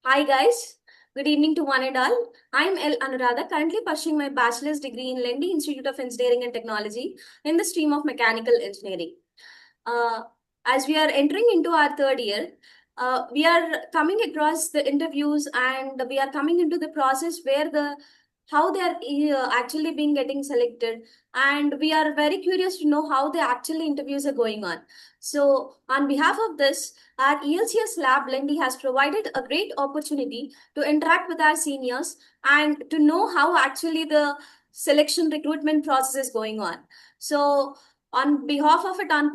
Hi guys, good evening to one and all. I'm L. Anuradha, currently pursuing my bachelor's degree in Lendi Institute of Engineering and Technology in the stream of mechanical engineering. Uh, as we are entering into our third year, we are coming across the interviews and we are coming into the process where the how they are actually being getting selected, and we are very curious to know how the actually interviews are going on. So on behalf of this, our ELCS lab Lendi has provided a great opportunity to interact with our seniors and to know how actually the selection recruitment process is going on. So on behalf of it, on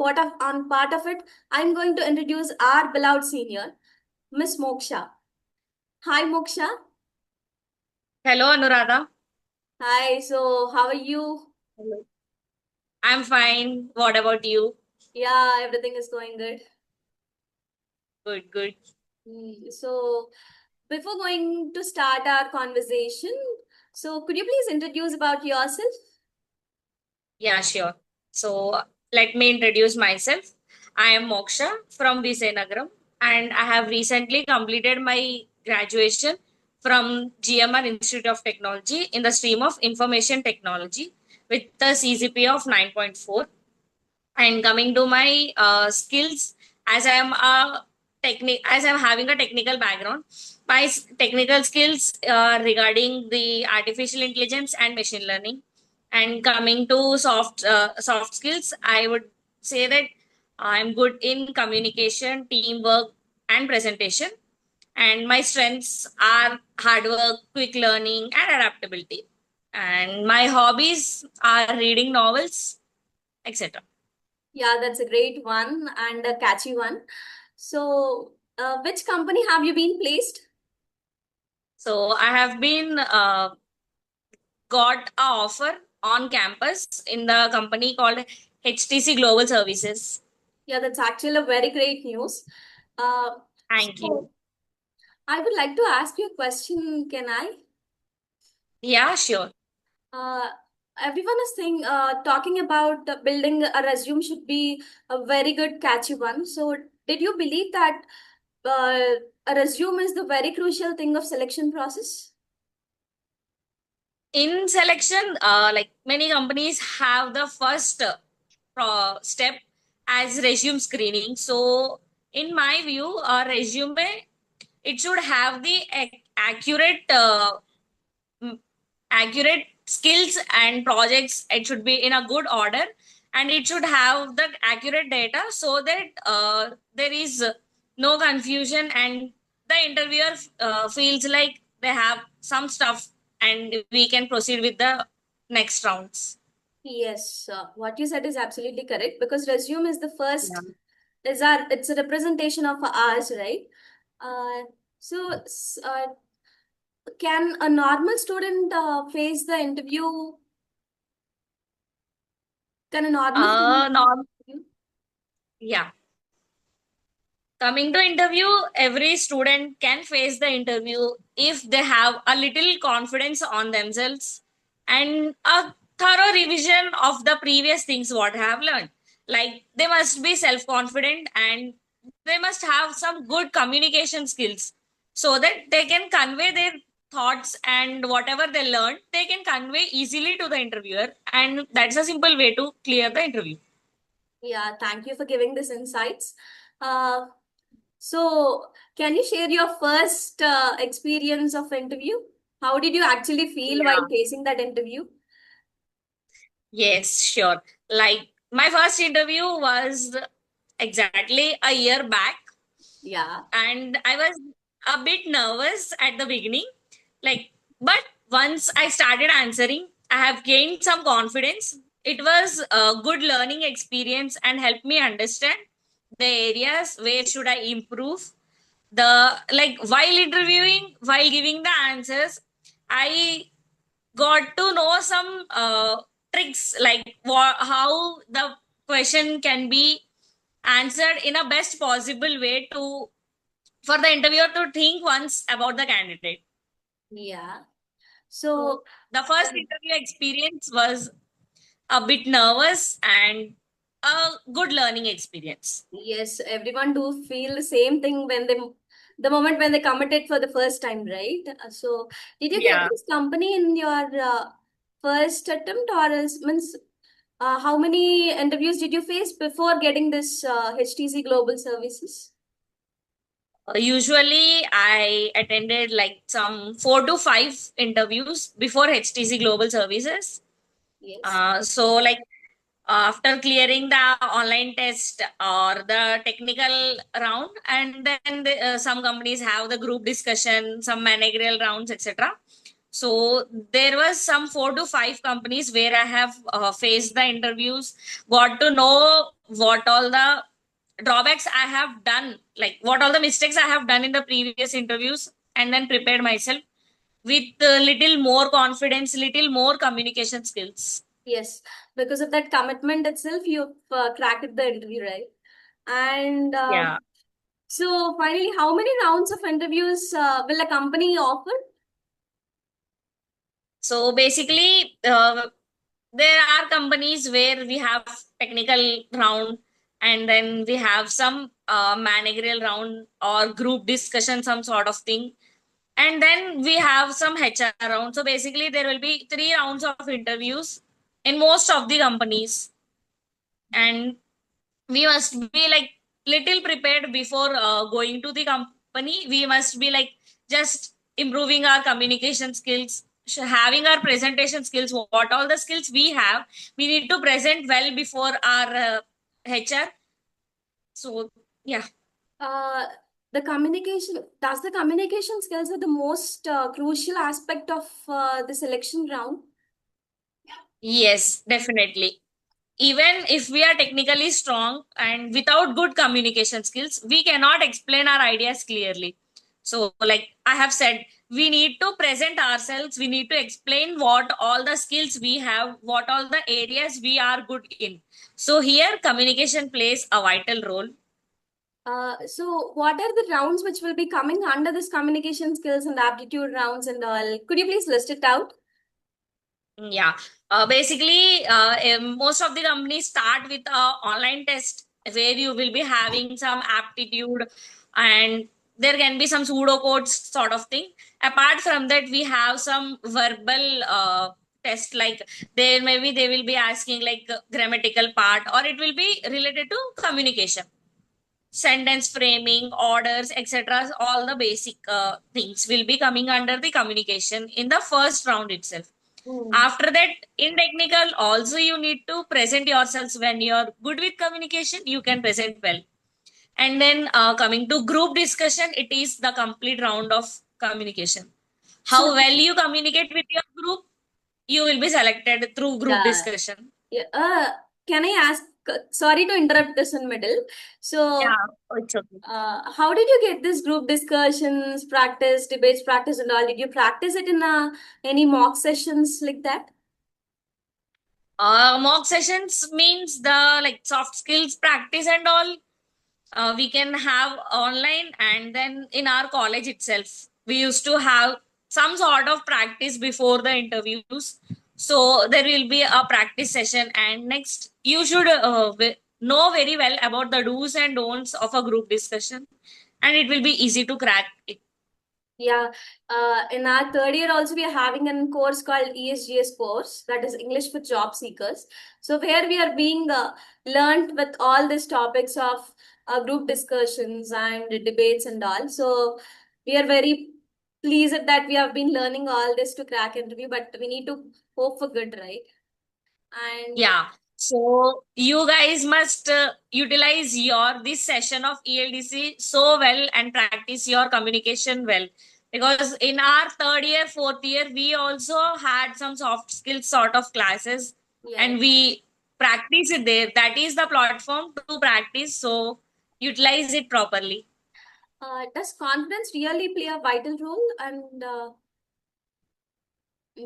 part of it, I'm going to introduce our beloved senior, Miss Moksha. Hi, Moksha. Hello, Anuradha. Hi. So how are you? Hello. I'm fine. What about you? Yeah, everything is going good. Good, good. So before going to start our conversation, so could you please introduce about yourself? Yeah, sure. So, let me introduce myself. I am Moksha from Visayanagaram, and I have recently completed my graduation from GMR Institute of Technology in the stream of Information Technology with the CGPA of 9.4. And coming to my skills, as I am a as I'm having a technical background, my technical skills regarding the artificial intelligence and machine learning. And coming to soft skills, I would say that I'm good in communication, teamwork, and presentation. And my strengths are hard work, quick learning, and adaptability. And my hobbies are reading novels, etc. Yeah, that's a great one and a catchy one. So, which company have you been placed? So I have been got a offer on campus in the company called HTC Global Services. Yeah, that's actually a very great news. Uh, Thank you. so I would like to ask you a question, can I? Yeah, sure. Uh, Everyone is talking about building a resume should be a very good catchy one. So, did you believe that a resume is the very crucial thing of selection process? In selection, like many companies have the first step as resume screening. So, in my view, a resume it should have the mm, accurate skills and projects. It should be in a good order, and it should have the accurate data so that there is no confusion, and the interviewer feels like they have some stuff, and we can proceed with the next rounds. Yes, what you said is absolutely correct because resume is the Yeah. first, is our, it's a representation of ours, right? Uh, can a normal student face the interview? Can a normal student face No, the interview? yeah. Coming to interview, every student can face the interview if they have a little confidence on themselves and a thorough revision of the previous things what they have learned. Like they must be self confident and they must have some good communication skills so that they can convey their thoughts, and whatever they learn they can convey easily to the interviewer, and that's a simple way to clear the interview. Yeah, thank you for giving this insights. Uh, so, can you share your first experience of interview? How did you actually feel while Yeah. facing that interview? Yes, sure. Like my first interview was exactly a year back, Yeah. and I was a bit nervous at the beginning. Like, but once I started answering, I have gained some confidence. It was a good learning experience and helped me understand the areas where should I improve. The like while interviewing, while giving the answers, I got to know some tricks like how the question can be answered in a best possible way to for the interviewer to think once about the candidate. Yeah. So So, the first interview experience was a bit nervous and a good learning experience. yes, everyone do feel the same thing when they the moment when they committed for the first time, right? So, did you get Yeah. this company in your first attempt, or else means how many interviews did you face before getting this HTC Global Services? Usually, I attended like some 4 to 5 interviews before HTC Global Services. Yes. So, like after clearing the online test or the technical round, and then some companies have the group discussion, some managerial rounds, etc. So there was some 4 to 5 companies where I have faced the interviews, got to know what all the drawbacks I have done, like what all the mistakes I have done in the previous interviews, and then prepared myself with little more confidence, little more communication skills. Yes, because of that commitment itself, you've cracked the interview, right? And Yeah. so finally, how many rounds of interviews will a company offer? So basically, there are companies where we have technical round, and then we have some managerial round or group discussion, some sort of thing. And then we have some HR round. So basically, there will be 3 rounds of interviews in most of the companies. And we must be like little prepared before going to the company. We must be like just improving our communication skills, having our presentation skills. What all the skills we have, we need to present well before our HR. So yeah. Uh, the communication, does the communication skills are the most crucial aspect of the selection round? Yes, definitely. Even if we are technically strong and without good communication skills, we cannot explain our ideas clearly. So, like I have said, we need to present ourselves, we need to explain what all the skills we have, what all the areas we are good in. So, here communication plays a vital role. So what are the rounds which will be coming under this communication skills and aptitude rounds and all? Could you please list it out? Yeah. Basically, most of the companies start with a online test where you will be having some aptitude, and there can be some pseudocodes sort of thing. Apart from that, we have some verbal test, like there maybe they will be asking like grammatical part, or it will be related to communication, sentence framing, orders, etc. All the basic things will be coming under the communication in the first round itself. Hmm. After that, in technical, also you need to present yourselves. When you're good with communication, you can present well. And then coming to group discussion, it is the complete round of communication. So, How well you communicate with your group, you will be selected through group yeah, discussion. yeah. Can I ask? Sorry to interrupt this in middle. So, Yeah, it's okay. how did you get this group discussions, practice, debates, practice, and all? Did you practice it in any mock sessions like that? Mock sessions means the like soft skills practice and all. We can have online, and then in our college itself we used to have some sort of practice before the interviews. So there will be a practice session, and next you should know very well about the do's and don'ts of a group discussion, and it will be easy to crack it. Yeah, in our third year also we are having a course called ESGS course, that is English for Job Seekers. So where we are being learned with all these topics of group discussions and debates and all. So we are very pleased that we have been learning all this to crack interview, but we need to hope for good, right? And Yeah. So you guys must utilize your this session of ELDC so well and practice your communication well. Because in our third year, fourth year, we also had some soft skills sort of classes, yeah, and we practice it there. That is the platform to practice. So utilize it properly. does confidence really play a vital role and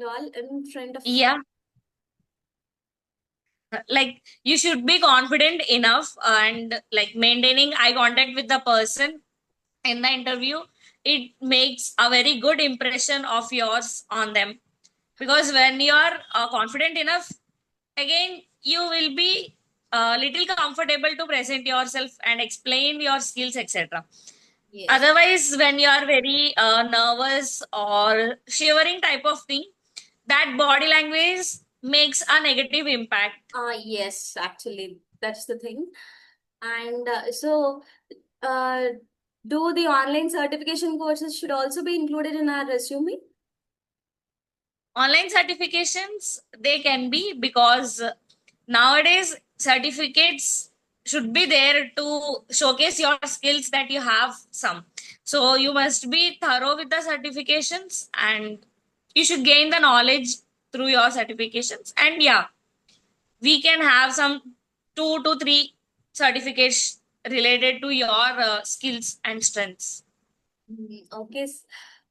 all in front of? Yeah. Like you should be confident enough, and like maintaining eye contact with the person in the interview, it makes a very good impression of yours on them. Because when you are confident enough, again you will be a little comfortable to present yourself and explain your skills, etc. Yes. Otherwise, when you are very nervous or shivering type of thing, that body language makes a negative impact. Yes, actually, that's the thing. And uh, do the online certification courses should also be included in our resume? Online certifications, they can be, because nowadays certificates should be there to showcase your skills that you have some. So you must be thorough with the certifications, and you should gain the knowledge through your certifications. And yeah, we can have some 2 to 3 certificates related to your skills and strengths. Okay,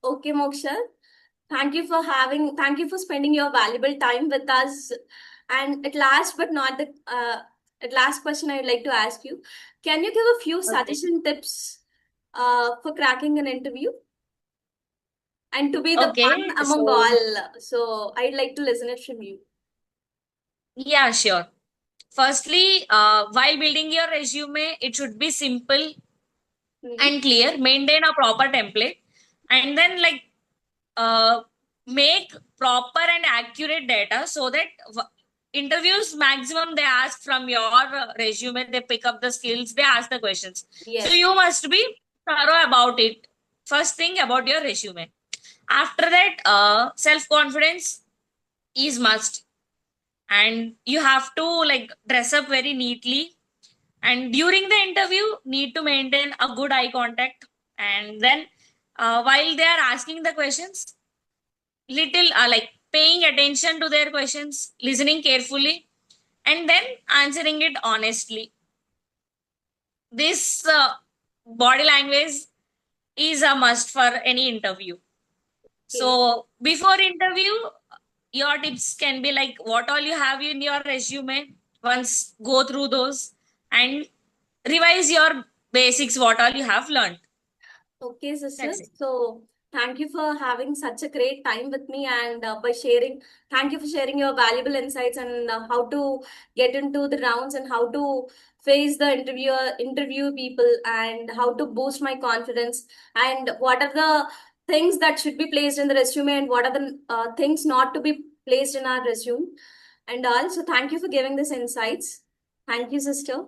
okay, Moksha. Thank you for spending your valuable time with us. And at last question I would like to ask you, can you give a few Okay. suggestion tips for cracking an interview and to be the Okay. one among So all? So I'd like to listen it from you. yeah, sure. Firstly, while building your resume, it should be simple Mhm. and clear. Maintain a proper template, and then uh, make proper and accurate data, so that interviews maximum they ask from your resume. They pick up the skills. They ask the questions. So Yes. you must be thorough about it. First thing about your resume. After that, self confidence is must, and you have to like dress up very neatly, and during the interview need to maintain a good eye contact. And then while they are asking the questions, little like paying attention to their questions, listening carefully, and then answering it honestly. This body language is a must for any interview. Okay. So before interview, your tips can be like what all you have in your resume. Once go through those and revise your basics, what all you have learned. Okay, sister. That's it. So thank you for having such a great time with me and thank you for sharing your valuable insights and how to get into the rounds and how to face the interview people and how to boost my confidence and what are the things that should be placed in the resume and what are the things not to be placed in our resume and all. So thank you for giving this insights. Thank you, sister.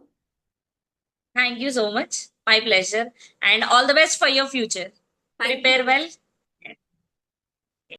Thank you so much. My pleasure. And all the best for your future. Thank Prepare you. well.